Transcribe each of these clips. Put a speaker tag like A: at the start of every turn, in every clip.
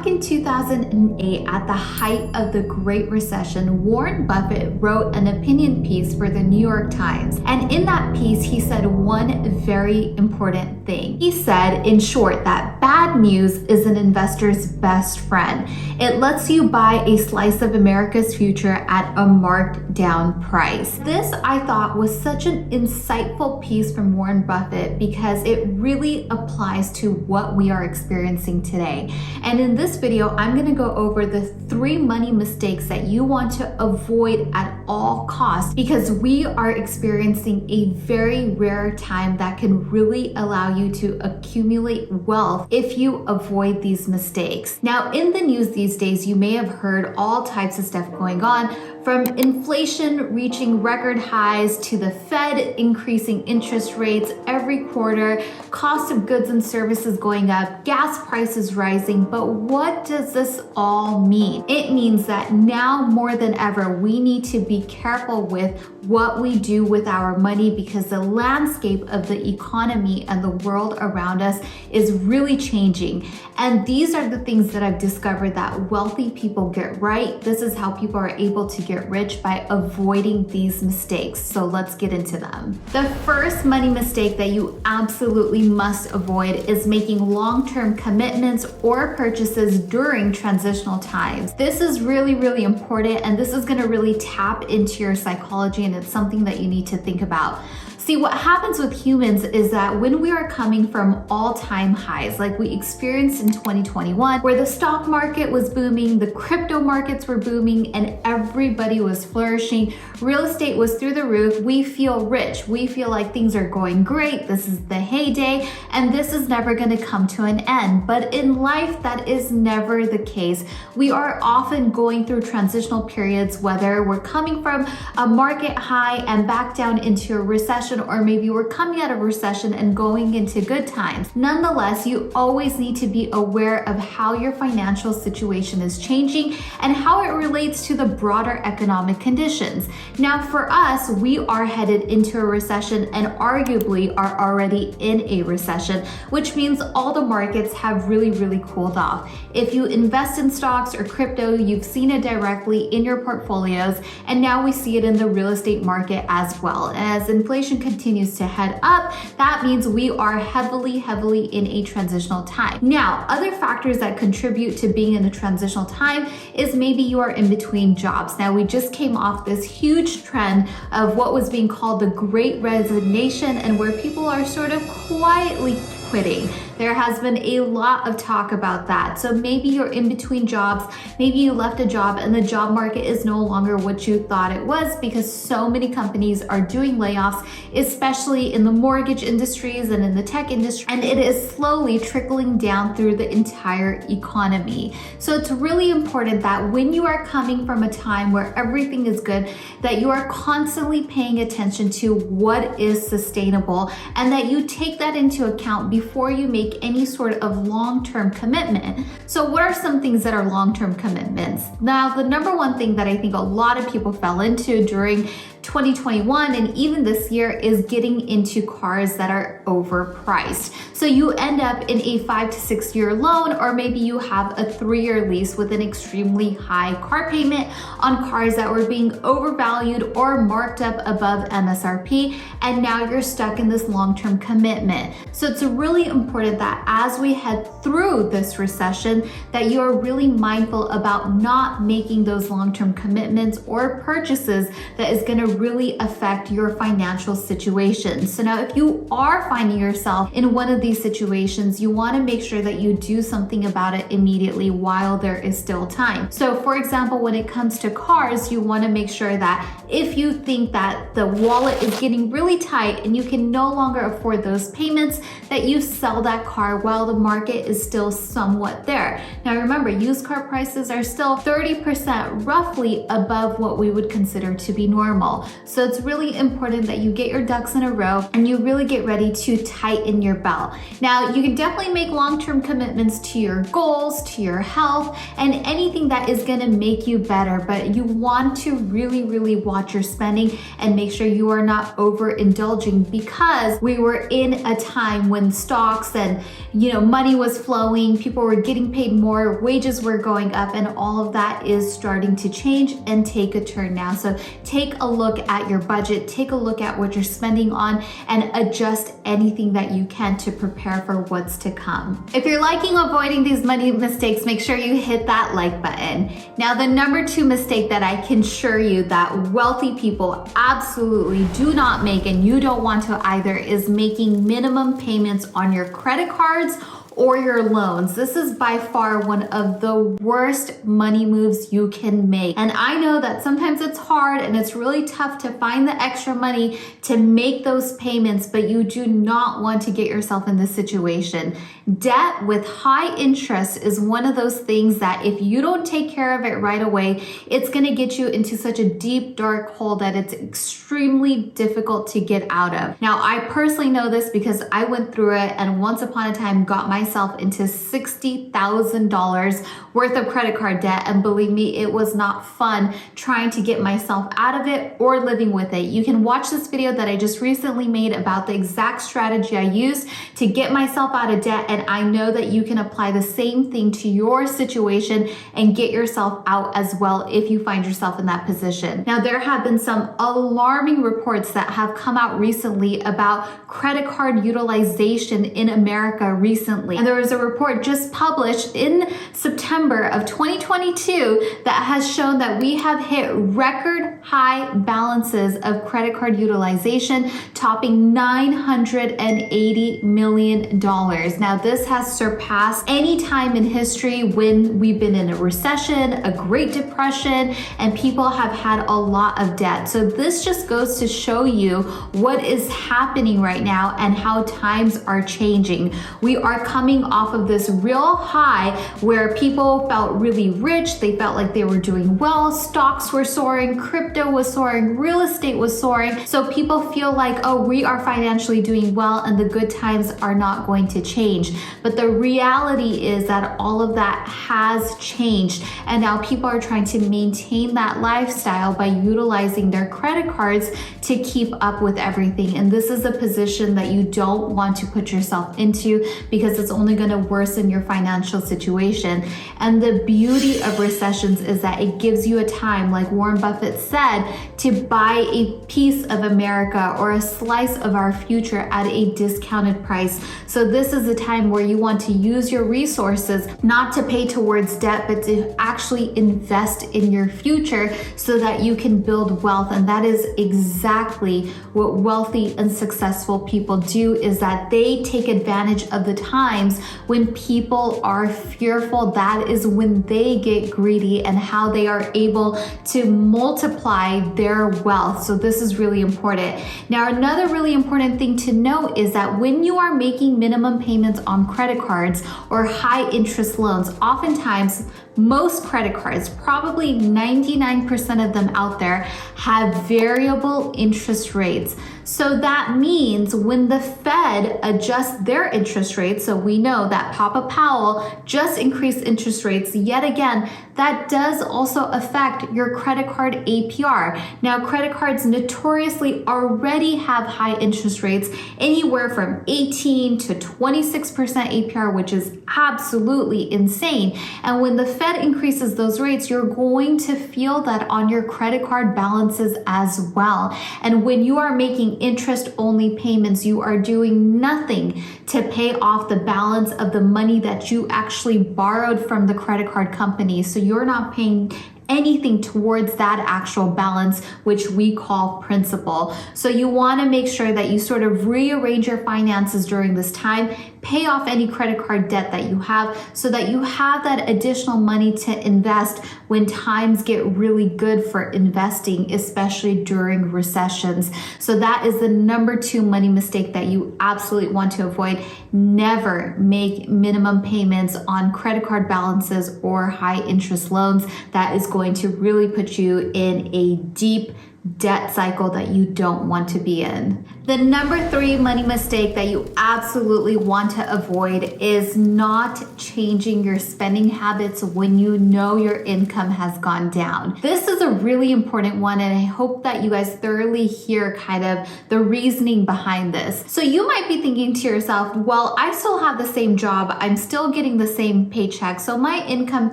A: back in 2008, at the height of the Great Recession, Warren Buffett wrote an opinion piece for the New York Times. And in that piece, he said one very important thing. He said, in short, that bad news is an investor's best friend. It lets you buy a slice of America's future at a marked down price. This, I thought, was such an insightful piece from Warren Buffett because it really applies to what we are experiencing today. And in this video, I'm going to go over the 3 money mistakes that you want to avoid at all costs, because we are experiencing a very rare time that can really allow you to accumulate wealth if you avoid these mistakes. Now, in the news these days, you may have heard all types of stuff going on, from inflation reaching record highs to the Fed increasing interest rates every quarter, cost of goods and services going up, gas prices rising. But what does this all mean? It means that now more than ever, we need to be careful with what we do with our money, because the landscape of the economy and the world around us is really changing. And these are the things that I've discovered that wealthy people get right. This is how people are able to get rich, by avoiding these mistakes. So let's get into them. The first money mistake that you absolutely must avoid is making long-term commitments or purchases during transitional times. This is really, really important, and this is going to really tap into your psychology, and it's something that you need to think about. See, what happens with humans is that when we are coming from all-time highs, like we experienced in 2021, where the stock market was booming, the crypto markets were booming, and everybody was flourishing, real estate was through the roof, we feel rich. We feel like things are going great. This is the heyday, and this is never going to come to an end. But in life, that is never the case. We are often going through transitional periods, whether we're coming from a market high and back down into a recession, or maybe we're coming out of recession and going into good times. Nonetheless, you always need to be aware of how your financial situation is changing and how it relates to the broader economic conditions. Now, for us, we are headed into a recession and arguably are already in a recession, which means all the markets have really, really cooled off. If you invest in stocks or crypto, you've seen it directly in your portfolios, and now we see it in the real estate market as well. As inflation continues to head up, that means we are heavily in a transitional time. Now, other factors that contribute to being in a transitional time is maybe you are in between jobs. Now, we just came off this huge trend of what was being called the Great Resignation, and where people are sort of quietly quitting. There has been a lot of talk about that. So maybe you're in between jobs, maybe you left a job and the job market is no longer what you thought it was, because so many companies are doing layoffs, especially in the mortgage industries and in the tech industry, and it is slowly trickling down through the entire economy. So it's really important that when you are coming from a time where everything is good, that you are constantly paying attention to what is sustainable, and that you take that into account before you make any sort of long-term commitment. So what are some things that are long-term commitments? Now, the number one thing that I think a lot of people fell into during 2021 and even this year is getting into cars that are overpriced. So you end up in a 5 to 6 year loan, or maybe you have a 3-year lease with an extremely high car payment on cars that were being overvalued or marked up above MSRP, and now you're stuck in this long-term commitment. So it's really important that as we head through this recession, that you are really mindful about not making those long-term commitments or purchases that is going to really affect your financial situation. So now, if you are finding yourself in one of these situations, you want to make sure that you do something about it immediately while there is still time. So for example, when it comes to cars, you want to make sure that if you think that the wallet is getting really tight and you can no longer afford those payments, that you sell that car while the market is still somewhat there. Now remember, used car prices are still 30% roughly above what we would consider to be normal. normal. So it's really important that you get your ducks in a row and you really get ready to tighten your belt. Now, you can definitely make long-term commitments to your goals, to your health, and anything that is gonna make you better, but you want to really watch your spending and make sure you are not overindulging, because we were in a time when stocks and money was flowing, people were getting paid more, wages were going up, and all of that is starting to change and take a turn now. So take a look at your budget, take a look at what you're spending on, and adjust anything that you can to prepare for what's to come. If you're liking avoiding these money mistakes, make sure you hit that like button. Now, the number 2 mistake that I can assure you that wealthy people absolutely do not make, and you don't want to either, is making minimum payments on your credit cards or your loans. This is by far one of the worst money moves you can make. And I know that sometimes it's hard and it's really tough to find the extra money to make those payments, but you do not want to get yourself in this situation. Debt with high interest is one of those things that if you don't take care of it right away, it's gonna get you into such a deep, dark hole that it's extremely difficult to get out of. Now, I personally know this because I went through it and once upon a time got myself into $60,000 worth of credit card debt, and believe me, it was not fun trying to get myself out of it or living with it. You can watch this video that I just recently made about the exact strategy I used to get myself out of debt, and I know that you can apply the same thing to your situation and get yourself out as well if you find yourself in that position. Now, there have been some alarming reports that have come out recently about credit card utilization in America recently. And there was a report just published in September of 2022 that has shown that we have hit record high balances of credit card utilization, topping $980 million. Now, this has surpassed any time in history when we've been in a recession, a Great Depression, and people have had a lot of debt. So this just goes to show you what is happening right now and how times are changing. We are coming off of this real high where people felt really rich, they felt like they were doing well, stocks were soaring, crypto was soaring, real estate was soaring. So people feel like, oh, we are financially doing well and the good times are not going to change. But the reality is that all of that has changed, and now people are trying to maintain that lifestyle by utilizing their credit cards to keep up with everything. And this is a position that you don't want to put yourself into because it's only going to worsen your financial situation. And the beauty of recessions is that it gives you a time, like Warren Buffett said, to buy a piece of America or a slice of our future at a discounted price. So this is a time where you want to use your resources not to pay towards debt, but to actually invest in your future so that you can build wealth. And that is exactly what wealthy and successful people do, is that they take advantage of the times when people are fearful. That is when they get greedy and how they are able to multiply their wealth. So this is really important. Now, another really important thing to note is that when you are making minimum payments on credit cards or high interest loans, oftentimes most credit cards, probably 99% of them out there, have variable interest rates. So that means when the Fed adjusts their interest rates, so we know that Papa Powell just increased interest rates yet again, that does also affect your credit card APR. Now, credit cards notoriously already have high interest rates, anywhere from 18 to 26% APR, which is absolutely insane. And when the Fed increases those rates, you're going to feel that on your credit card balances as well. And when you are making interest-only payments, you are doing nothing to pay off the balance of the money that you actually borrowed from the credit card company. So you're not paying anything towards that actual balance, which we call principal. So you want to make sure that you sort of rearrange your finances during this time, pay off any credit card debt that you have so that you have that additional money to invest when times get really good for investing, especially during recessions. So that is the number 2 money mistake that you absolutely want to avoid. Never make minimum payments on credit card balances or high interest loans. That is going to really put you in a deep debt cycle that you don't want to be in. The number 3 money mistake that you absolutely want to avoid is not changing your spending habits when you know your income has gone down. This is a really important one, and I hope that you guys thoroughly hear kind of the reasoning behind this. So you might be thinking to yourself, well, I still have the same job, I'm still getting the same paycheck, so my income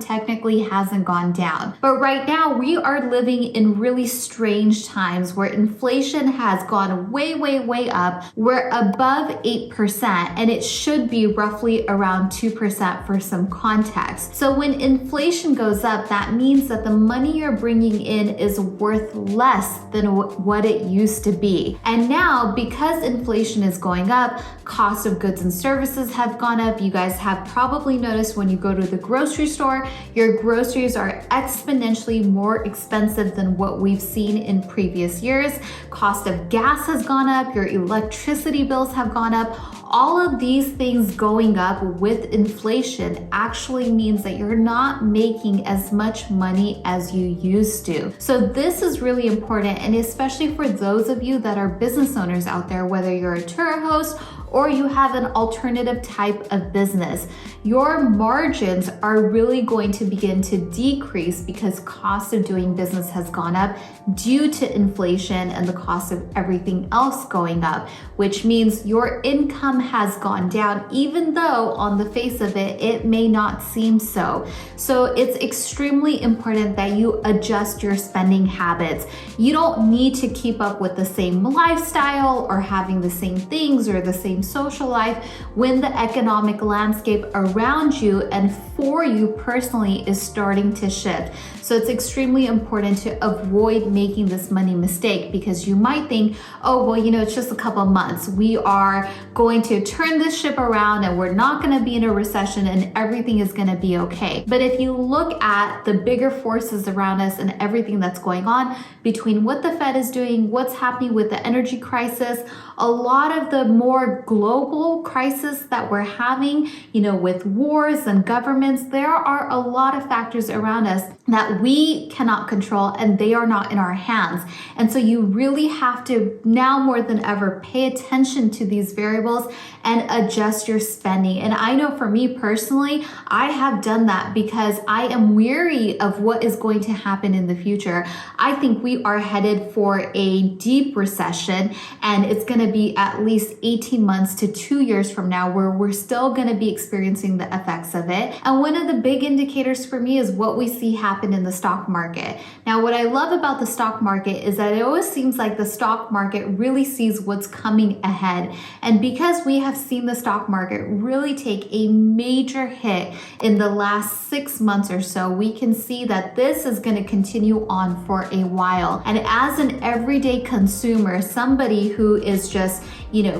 A: technically hasn't gone down. But right now we are living in really strange times where inflation has gone way up. We're above 8%, and it should be roughly around 2% for some context. So when inflation goes up, that means that the money you're bringing in is worth less than what it used to be. And now, because inflation is going up, cost of goods and services have gone up. You guys have probably noticed when you go to the grocery store, your groceries are exponentially more expensive than what we've seen in previous years. Cost of gas has gone up, your electricity bills have gone up. All of these things going up with inflation actually means that you're not making as much money as you used to. So this is really important, and especially for those of you that are business owners out there, whether you're a Turo host or you have an alternative type of business, your margins are really going to begin to decrease because cost of doing business has gone up due to inflation and the cost of everything else going up, which means your income has gone down, even though on the face of it, it may not seem so. So it's extremely important that you adjust your spending habits. You don't need to keep up with the same lifestyle or having the same things or the same social life when the economic landscape around you and for you personally is starting to shift. So it's extremely important to avoid making this money mistake, because you might think, oh, well, it's just a couple months. We are going to turn this ship around and we're not going to be in a recession and everything is going to be okay. But if you look at the bigger forces around us and everything that's going on between what the Fed is doing, what's happening with the energy crisis, a lot of the more global crisis that we're having, with wars and governments, there are a lot of factors around us that we cannot control and they are not in our hands. And so you really have to, now more than ever, pay attention to these variables and adjust your spending. And I know for me personally, I have done that because I am weary of what is going to happen in the future. I think we are headed for a deep recession, and it's going to be at least 18 months to 2 years from now where we're still going to be experiencing the effects of it. And one of the big indicators for me is what we see happen in the stock market. Now, what I love about the stock market is that it always seems like the stock market really sees what's coming ahead. And because we have seen the stock market really take a major hit in the last 6 months or so, we can see that this is going to continue on for a while. And as an everyday consumer, somebody who is just,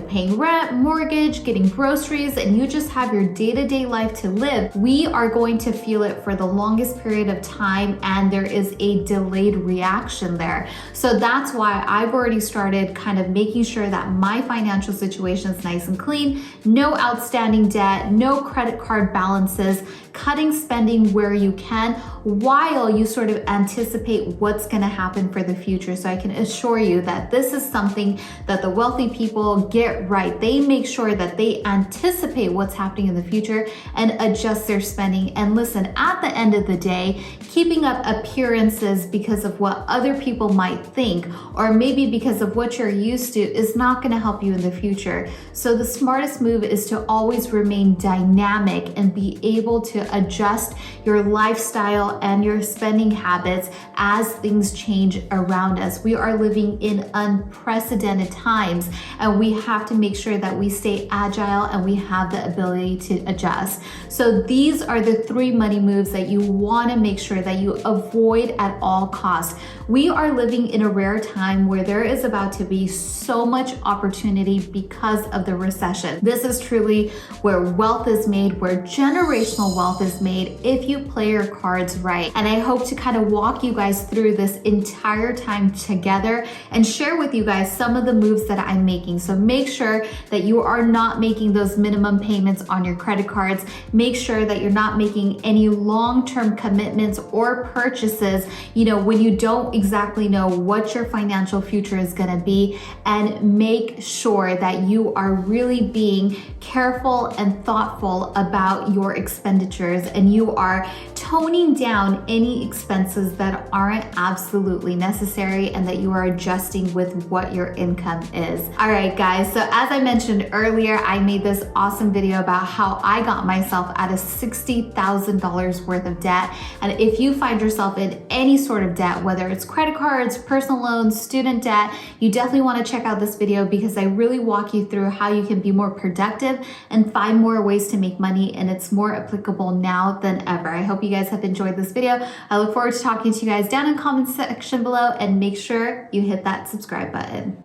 A: paying rent, mortgage, getting groceries, and you just have your day-to-day life to live, we are going to feel it for the longest period of time, and there is a delayed reaction there. So that's why I've already started kind of making sure that my financial situation is nice and clean, no outstanding debt, no credit card balances, cutting spending where you can while you sort of anticipate what's going to happen for the future. So I can assure you that this is something that the wealthy people get right. They make sure that they anticipate what's happening in the future and adjust their spending. And listen, at the end of the day, keeping up appearances because of what other people might think, or maybe because of what you're used to, is not going to help you in the future. So the smartest move is to always remain dynamic and be able to adjust your lifestyle and your spending habits as things change around us. We are living in unprecedented times, and we have to make sure that we stay agile and we have the ability to adjust. So these are the 3 money moves that you want to make sure that you avoid at all costs. We are living in a rare time where there is about to be so much opportunity because of the recession. This is truly where wealth is made, where generational wealth wealth is made if you play your cards right. And I hope to kind of walk you guys through this entire time together and share with you guys some of the moves that I'm making. So make sure that you are not making those minimum payments on your credit cards. Make sure that you're not making any long-term commitments or purchases, when you don't exactly know what your financial future is going to be. And make sure that you are really being careful and thoughtful about your expenditures, and you are toning down any expenses that aren't absolutely necessary, and that you are adjusting with what your income is. All right, guys, so as I mentioned earlier, I made this awesome video about how I got myself out of $60,000 worth of debt. And if you find yourself in any sort of debt, whether it's credit cards, personal loans, student debt, you definitely want to check out this video, because I really walk you through how you can be more productive and find more ways to make money, and it's more applicable now than ever. I hope you guys have enjoyed this video. I look forward to talking to you guys down in the comment section below, and make sure you hit that subscribe button.